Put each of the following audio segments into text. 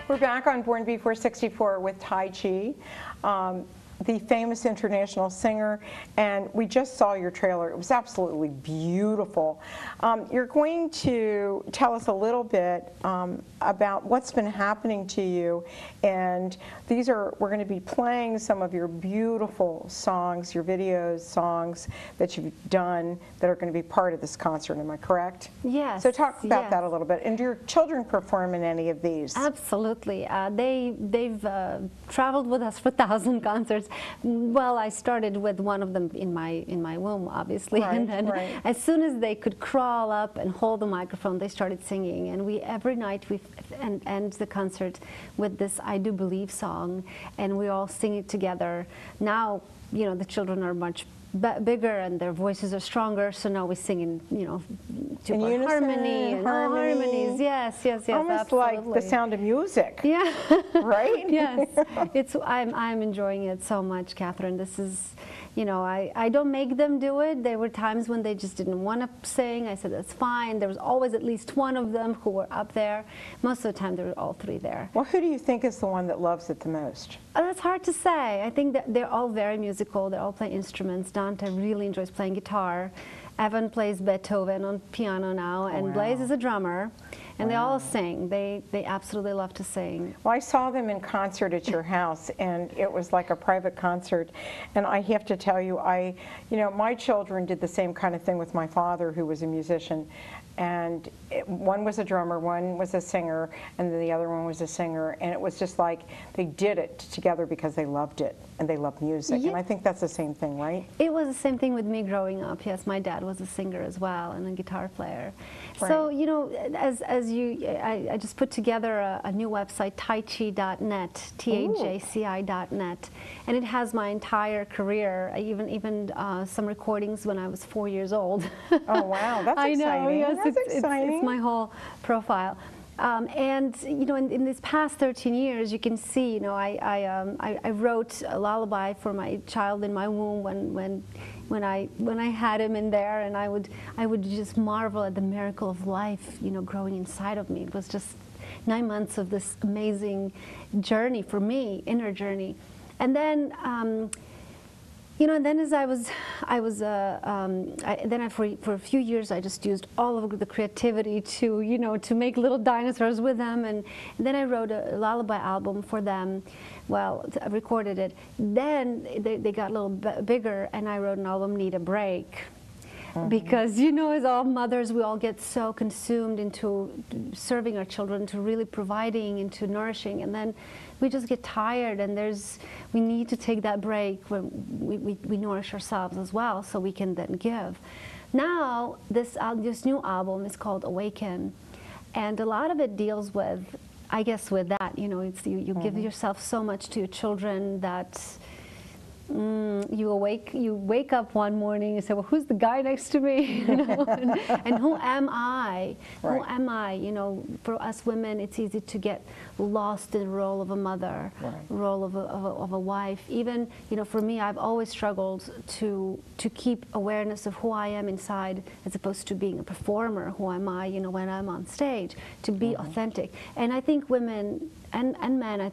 We're back on Born Before 64 with Tajci, the famous international singer, and we just saw your trailer. It was absolutely beautiful. You're going to tell us a little bit about what's been happening to you, and we're going to be playing some of your beautiful songs, your videos, songs that you've done that are going to be part of this concert. Am I correct? Yes. So talk about that a little bit. And do your children perform in any of these? Absolutely. They've traveled with us for 1,000 concerts. Well, I started with one of them in my womb, obviously, right, and then right. as soon as they could crawl up and hold the microphone, they started singing. And every night we end the concert with this "I Do Believe" song, and we all sing it together. Now, you know, the children are much bigger and their voices are stronger, so now we sing in, you know, two-part harmony and harmonies. Yes, yes, yes. Almost absolutely. like The Sound of Music. Yeah. Right? Yes. I'm enjoying it so much, Kathryn. This is, you know, I don't make them do it. There were times when they just didn't want to sing. I said, that's fine. There was always at least one of them who were up there. Most of the time, there were all three there. Well, who do you think is the one that loves it the most? That's hard to say. I think that they're all very musical. They all play instruments. Dante really enjoys playing guitar. Evan plays Beethoven on piano now, and wow. Blaze is a drummer. And they all sing. They absolutely love to sing. Well, I saw them in concert at your house, and it was like a private concert. And I have to tell you, you know, my children did the same kind of thing with my father, who was a musician. And one was a drummer, one was a singer, and then the other one was a singer. And it was just like they did it together because they loved it, and they loved music. Yeah. And I think that's the same thing, right? It was the same thing with me growing up. Yes, my dad was a singer as well and a guitar player. Right. So, you know, I just put together a new website, Tajci.net, Tajci.net, and it has my entire career, even some recordings when I was 4 years old. Oh, wow, that's exciting. I know, yes, that's exciting. It's my whole profile. And you know, in these past 13 years, you can see, you know, I wrote a lullaby for my child in my womb when I had him in there, and I would just marvel at the miracle of life, you know, growing inside of me. It was just 9 months of this amazing journey for me, inner journey, and then. You know, and then as for a few years I just used all of the creativity to, you know, to make little dinosaurs with them, and then I wrote a lullaby album for them. Well, I recorded it. Then they got a little bigger, and I wrote an album, Need a Break. Because, you know, as all mothers, we all get so consumed into serving our children, to really providing, into nourishing, and then we just get tired, and we need to take that break when we nourish ourselves as well, so we can then give. Now, this new album is called Awaken, and a lot of it deals with, I guess, with that. You know, it's you give yourself so much to your children that. You wake up one morning and say, well, who's the guy next to me? You know, and who am I? Right. Who am I? You know, for us women, it's easy to get lost in the role of a mother, right. Role of a wife. Even, you know, for me, I've always struggled to keep awareness of who I am inside, as opposed to being a performer. Who am I? You know, when I'm on stage, to be authentic. And I think women and men,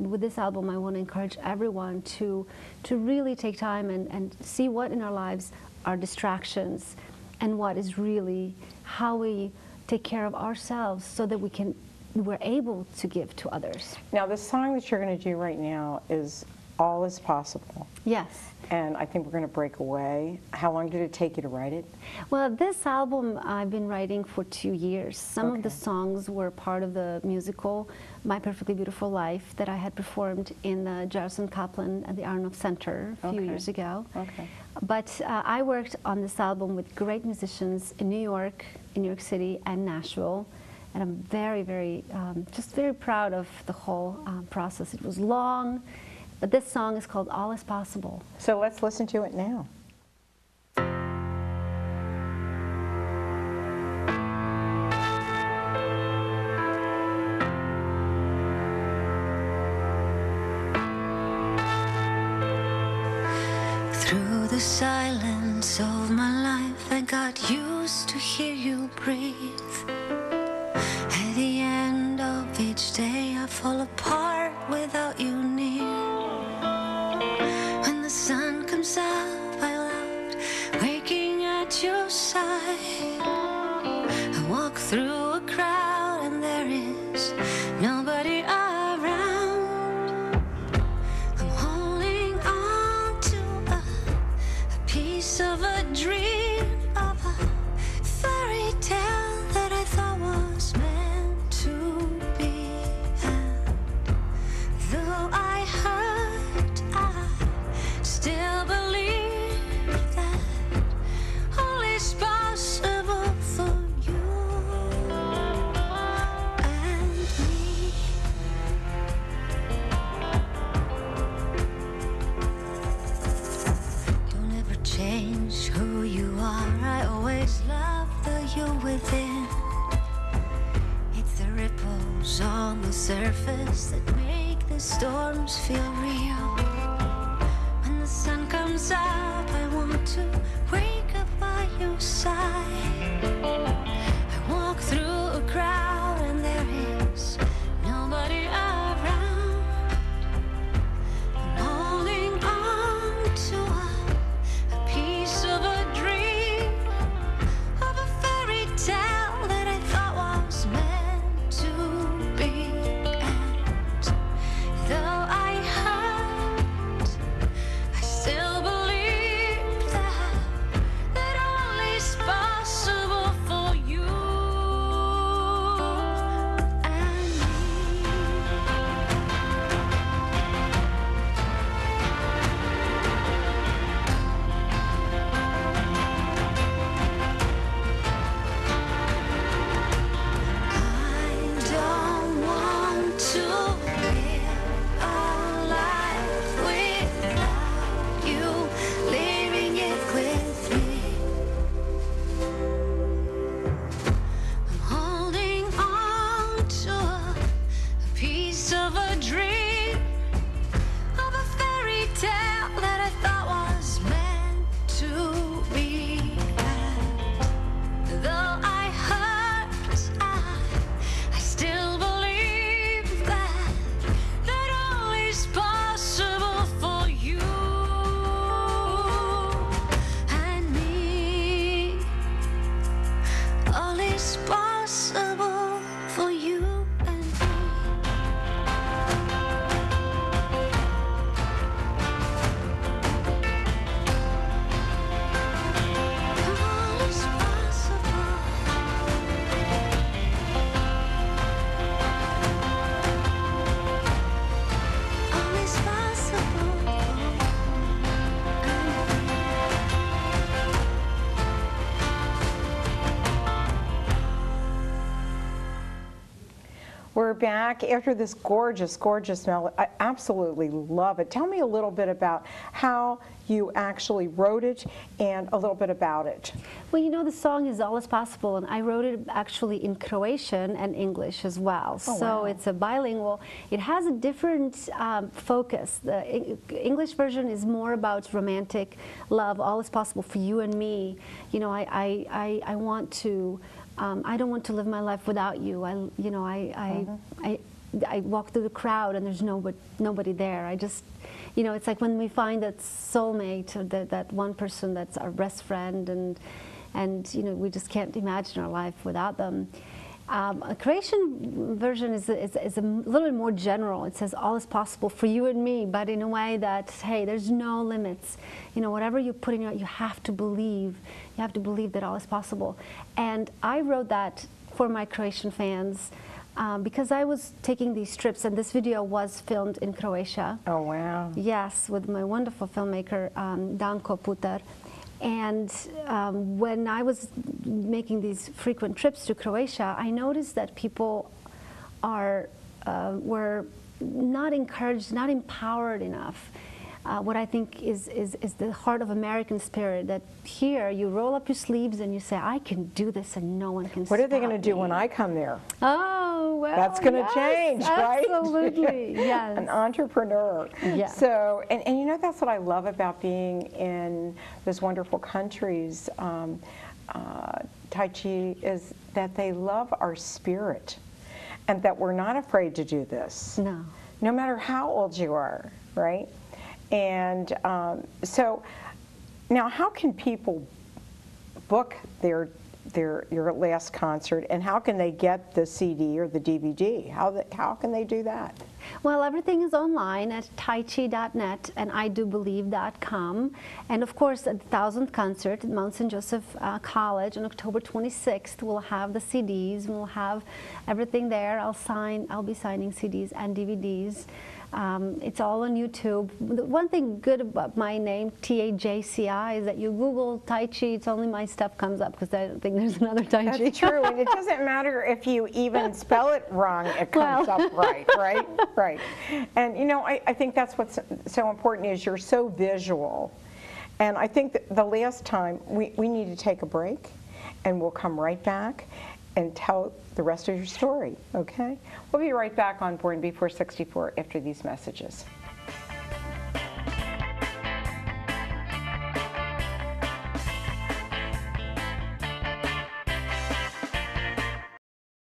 with this album, I want to encourage everyone to really take time and see what in our lives are distractions, and what is really how we take care of ourselves, so that we're able to give to others. Now, the song that you're going to do right now is All Is Possible. Yes. And I think we're going to break away. How long did it take you to write it? Well, this album I've been writing for 2 years. Some of the songs were part of the musical My Perfectly Beautiful Life that I had performed in the Jefferson Kaplan at the Aronoff Center a few years ago. Okay. But I worked on this album with great musicians in New York City, and Nashville. And I'm very, just very proud of the whole process. It was long. But this song is called All Is Possible. So let's listen to it now. Through the silence of my life, I got used to hear you breathe. At the end of each day, I fall apart without you near. When the sun comes up, I loved waking at your side. I walk through a crowd and there is nobody around. I'm holding on to a piece of a dream, of a fairy tale that I thought was meant to be. And though I hurt, I still believe that all is possible for you and me. Don't ever change who you are. I always love the you within. It's the ripples on the surface that make the storms feel real. When the sun comes up, I want to wake up by your side. I walk through a crowd and there is nobody around. I'm holding on to a piece of a dream, of a fairy tale that I thought was meant to be. And though I hurt, I still believe that all is possible for you and me. I don't want to live a life without you, living it with me. I'm holding on to a piece of a dream, of a fairy tale that I thought was meant to be. And though I hurt, I still believe that all is possible for you and me. All is possible for you and me. All is possible. All is possible. We're back after this gorgeous, gorgeous melody. I absolutely love it. Tell me a little bit about how you actually wrote it and a little bit about it. Well, you know, the song is All Is Possible, and I wrote it actually in Croatian and English as well. Oh, so wow. it's a bilingual. It has a different focus. The English version is more about romantic love. All is possible for you and me. You know, I want to. I don't want to live my life without you. I walk through the crowd and there's nobody there. I just, you know, it's like when we find that soulmate, or that one person that's our best friend, and you know, we just can't imagine our life without them. A Croatian version is a little bit more general. It says all is possible for you and me, but in a way that, hey, there's no limits. You know, whatever you put in your, you have to believe. You have to believe that all is possible. And I wrote that for my Croatian fans because I was taking these trips, and this video was filmed in Croatia. Oh, wow. Yes, with my wonderful filmmaker, Danko Putar. And when I was making these frequent trips to Croatia, I noticed that people were not encouraged, not empowered enough. What I think is the heart of American spirit, that here you roll up your sleeves and you say, I can do this and no one can stop me. What are they going to do when I come there? Oh, well, That's going to change, right? Absolutely, yes. An entrepreneur. Yes. So, and you know, that's what I love about being in those wonderful countries, Tajci, is that they love our spirit. and that we're not afraid to do this. No. No matter how old you are, right? And so now how can people book your last concert, and how can they get the CD or the DVD? How can they do that? Well, everything is online at Tajci.net and idobelieve.com. And of course, at the 1000th concert at Mount St. Joseph College on October 26th, we'll have the CDs, we'll have everything there. I'll be signing CDs and DVDs. It's all on YouTube. The one thing good about my name, Tajci, is that you Google Tajci, it's only my stuff comes up, because I don't think there's another Tajci. That's true, and it doesn't matter if you even spell it wrong, it comes up right, right? Right. And you know, I think that's what's so important, is you're so visual. And I think that the last time, we need to take a break, and we'll come right back and tell the rest of your story, okay? We'll be right back on Born Before 64 after these messages.